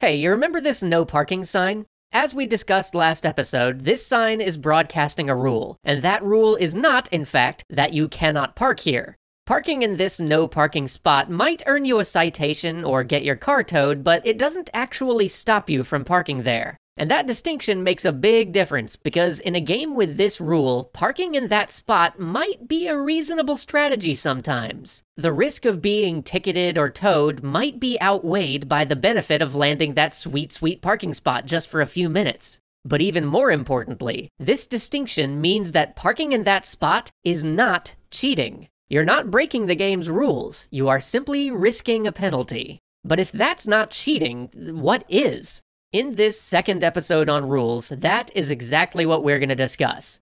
Hey, you remember this no parking sign? As we discussed last episode, this sign is broadcasting a rule, and that rule is not, in fact, that you cannot park here. Parking in this no parking spot might earn you a citation or get your car towed, but it doesn't actually stop you from parking there. And that distinction makes a big difference, because in a game with this rule, parking in that spot might be a reasonable strategy sometimes. The risk of being ticketed or towed might be outweighed by the benefit of landing that sweet parking spot just for a few minutes. But even more importantly, this distinction means that parking in that spot is not cheating. You're not breaking the game's rules, you are simply risking a penalty. But if that's not cheating, what is? In this second episode on rules, that is exactly what we're going to discuss.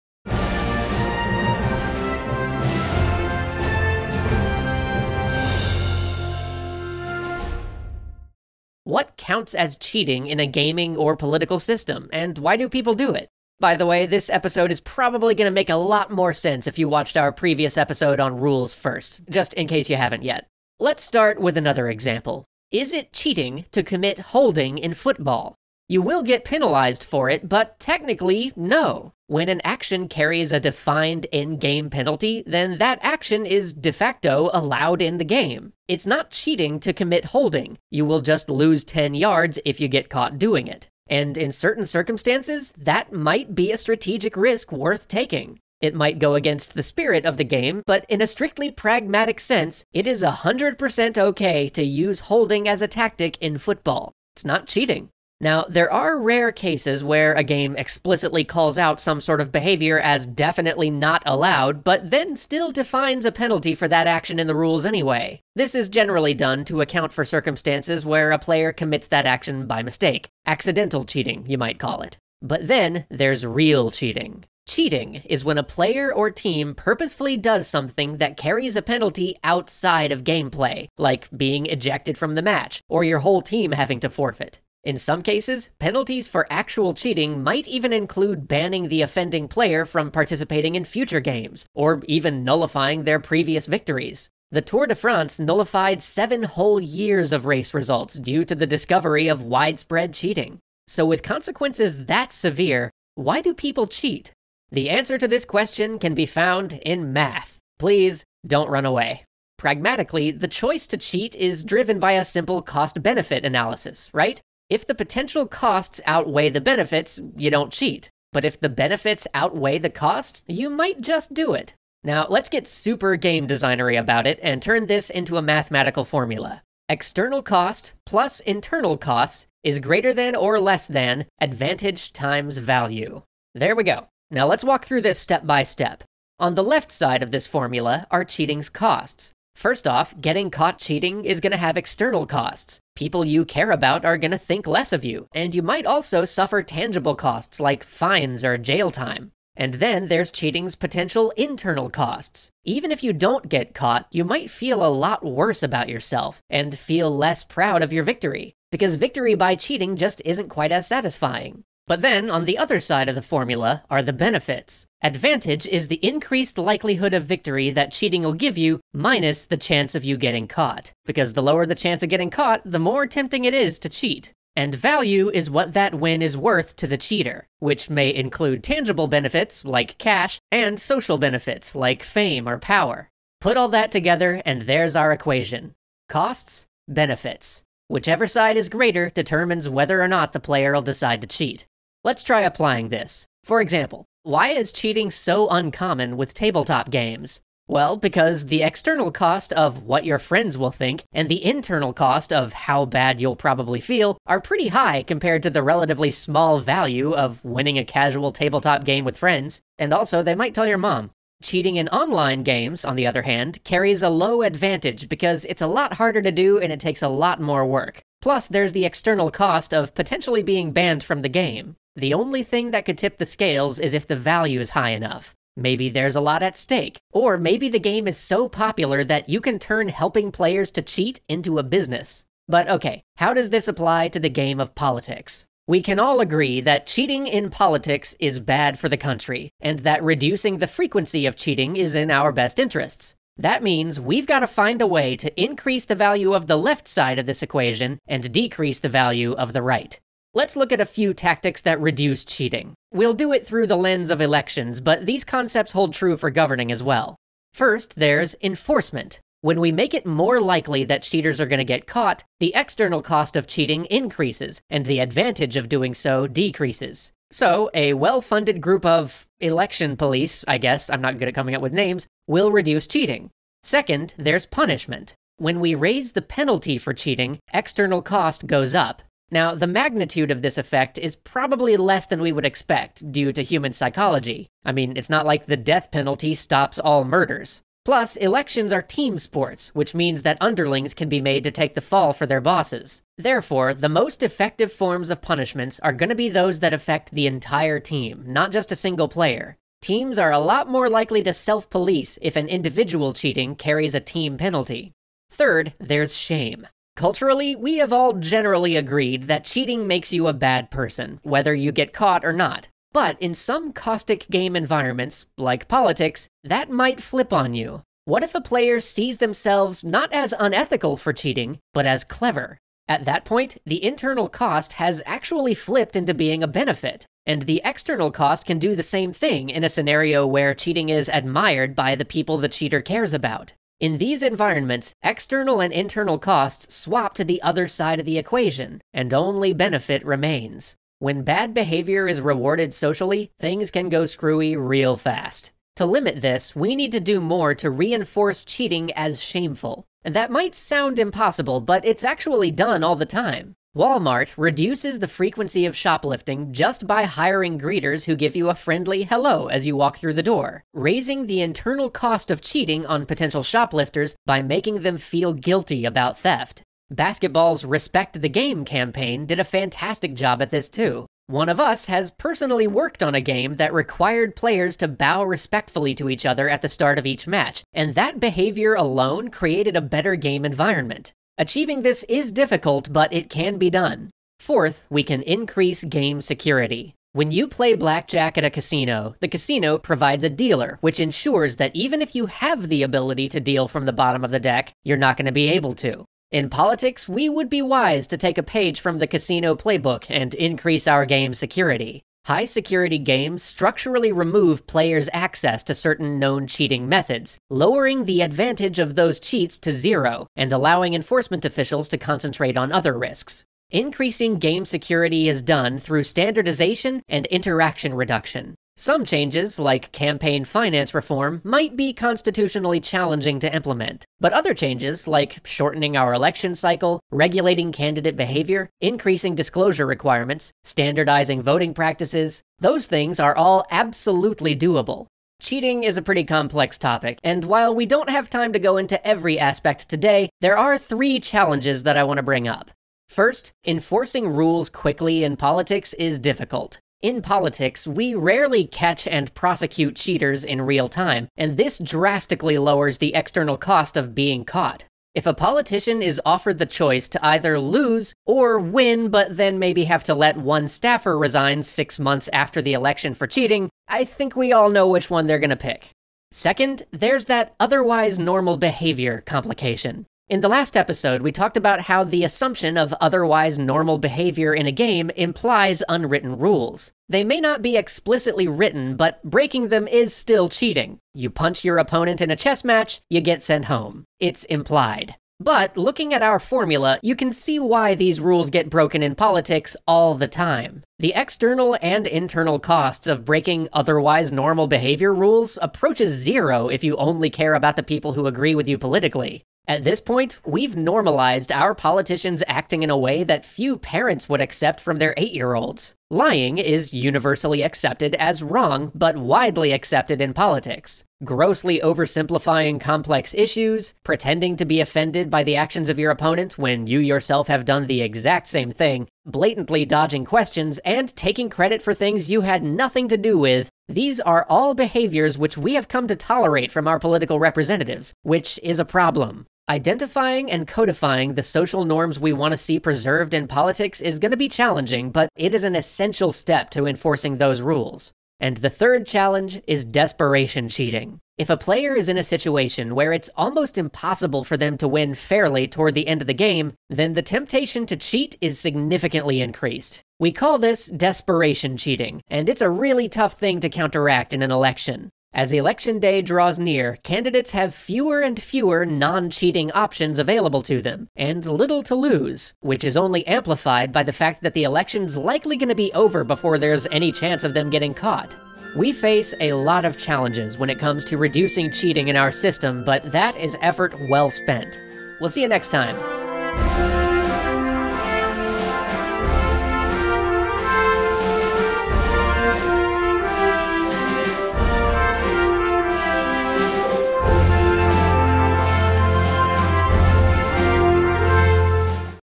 What counts as cheating in a gaming or political system, and why do people do it? By the way, this episode is probably going to make a lot more sense if you watched our previous episode on rules first, just in case you haven't yet. Let's start with another example. Is it cheating to commit holding in football? You will get penalized for it, but technically, no. When an action carries a defined in-game penalty, then that action is de facto allowed in the game. It's not cheating to commit holding. You will just lose 10 yards if you get caught doing it. And in certain circumstances, that might be a strategic risk worth taking. It might go against the spirit of the game, but in a strictly pragmatic sense, it is 100% okay to use holding as a tactic in football. It's not cheating. Now, there are rare cases where a game explicitly calls out some sort of behavior as definitely not allowed, but then still defines a penalty for that action in the rules anyway. This is generally done to account for circumstances where a player commits that action by mistake. Accidental cheating, you might call it. But then there's real cheating. Cheating is when a player or team purposefully does something that carries a penalty outside of gameplay, like being ejected from the match, or your whole team having to forfeit. In some cases, penalties for actual cheating might even include banning the offending player from participating in future games, or even nullifying their previous victories. The Tour de France nullified 7 whole years of race results due to the discovery of widespread cheating. So with consequences that severe, why do people cheat? The answer to this question can be found in math. Please don't run away. Pragmatically, the choice to cheat is driven by a simple cost-benefit analysis, right? If the potential costs outweigh the benefits, you don't cheat. But if the benefits outweigh the costs, you might just do it. Now, let's get super game designery about it and turn this into a mathematical formula. External cost plus internal costs is greater than or less than advantage times value. There we go. Now let's walk through this step by step. On the left side of this formula are cheating's costs. First off, getting caught cheating is going to have external costs. People you care about are going to think less of you, and you might also suffer tangible costs like fines or jail time. And then there's cheating's potential internal costs. Even if you don't get caught, you might feel a lot worse about yourself and feel less proud of your victory, because victory by cheating just isn't quite as satisfying. But then, on the other side of the formula are the benefits. Advantage is the increased likelihood of victory that cheating will give you, minus the chance of you getting caught. Because the lower the chance of getting caught, the more tempting it is to cheat. And value is what that win is worth to the cheater, which may include tangible benefits, like cash, and social benefits, like fame or power. Put all that together, and there's our equation. Costs, benefits. Whichever side is greater determines whether or not the player will decide to cheat. Let's try applying this. For example, why is cheating so uncommon with tabletop games? Well, because the external cost of what your friends will think and the internal cost of how bad you'll probably feel are pretty high compared to the relatively small value of winning a casual tabletop game with friends. And also, they might tell your mom. Cheating in online games, on the other hand, carries a low advantage because it's a lot harder to do and it takes a lot more work. Plus, there's the external cost of potentially being banned from the game. The only thing that could tip the scales is if the value is high enough. Maybe there's a lot at stake, or maybe the game is so popular that you can turn helping players to cheat into a business. But okay, how does this apply to the game of politics? We can all agree that cheating in politics is bad for the country, and that reducing the frequency of cheating is in our best interests. That means we've got to find a way to increase the value of the left side of this equation and decrease the value of the right. Let's look at a few tactics that reduce cheating. We'll do it through the lens of elections, but these concepts hold true for governing as well. First, there's enforcement. When we make it more likely that cheaters are going to get caught, the external cost of cheating increases, and the advantage of doing so decreases. So, a well-funded group of election police, I guess, I'm not good at coming up with names, will reduce cheating. Second, there's punishment. When we raise the penalty for cheating, external cost goes up. Now, the magnitude of this effect is probably less than we would expect due to human psychology. I mean, it's not like the death penalty stops all murders. Plus, elections are team sports, which means that underlings can be made to take the fall for their bosses. Therefore, the most effective forms of punishments are going to be those that affect the entire team, not just a single player. Teams are a lot more likely to self-police if an individual cheating carries a team penalty. Third, there's shame. Culturally, we have all generally agreed that cheating makes you a bad person, whether you get caught or not. But in some caustic game environments, like politics, that might flip on you. What if a player sees themselves not as unethical for cheating, but as clever? At that point, the internal cost has actually flipped into being a benefit, and the external cost can do the same thing in a scenario where cheating is admired by the people the cheater cares about. In these environments, external and internal costs swap to the other side of the equation, and only benefit remains. When bad behavior is rewarded socially, things can go screwy real fast. To limit this, we need to do more to reinforce cheating as shameful. And that might sound impossible, but it's actually done all the time. Walmart reduces the frequency of shoplifting just by hiring greeters who give you a friendly hello as you walk through the door, raising the internal cost of cheating on potential shoplifters by making them feel guilty about theft. Basketball's Respect the Game campaign did a fantastic job at this too. One of us has personally worked on a game that required players to bow respectfully to each other at the start of each match, and that behavior alone created a better game environment. Achieving this is difficult, but it can be done. Fourth, we can increase game security. When you play blackjack at a casino, the casino provides a dealer, which ensures that even if you have the ability to deal from the bottom of the deck, you're not going to be able to. In politics, we would be wise to take a page from the casino playbook and increase our game security. High-security games structurally remove players' access to certain known cheating methods, lowering the advantage of those cheats to zero and allowing enforcement officials to concentrate on other risks. Increasing game security is done through standardization and interaction reduction. Some changes, like campaign finance reform, might be constitutionally challenging to implement, but other changes, like shortening our election cycle, regulating candidate behavior, increasing disclosure requirements, standardizing voting practices, those things are all absolutely doable. Cheating is a pretty complex topic, and while we don't have time to go into every aspect today, there are 3 challenges that I want to bring up. First, enforcing rules quickly in politics is difficult. In politics, we rarely catch and prosecute cheaters in real time, and this drastically lowers the external cost of being caught. If a politician is offered the choice to either lose or win, but then maybe have to let one staffer resign 6 months after the election for cheating, I think we all know which one they're gonna pick. Second, there's that otherwise normal behavior complication. In the last episode, we talked about how the assumption of otherwise normal behavior in a game implies unwritten rules. They may not be explicitly written, but breaking them is still cheating. You punch your opponent in a chess match, you get sent home. It's implied. But looking at our formula, you can see why these rules get broken in politics all the time. The external and internal costs of breaking otherwise normal behavior rules approaches zero if you only care about the people who agree with you politically. At this point, we've normalized our politicians acting in a way that few parents would accept from their 8-year-olds. Lying is universally accepted as wrong, but widely accepted in politics. Grossly oversimplifying complex issues, pretending to be offended by the actions of your opponent when you yourself have done the exact same thing, blatantly dodging questions, and taking credit for things you had nothing to do with, these are all behaviors which we have come to tolerate from our political representatives, which is a problem. Identifying and codifying the social norms we want to see preserved in politics is going to be challenging, but it is an essential step to enforcing those rules. And the third challenge is desperation cheating. If a player is in a situation where it's almost impossible for them to win fairly toward the end of the game, then the temptation to cheat is significantly increased. We call this desperation cheating, and it's a really tough thing to counteract in an election. As election day draws near, candidates have fewer and fewer non-cheating options available to them, and little to lose, which is only amplified by the fact that the election's likely going to be over before there's any chance of them getting caught. We face a lot of challenges when it comes to reducing cheating in our system, but that is effort well spent. We'll see you next time.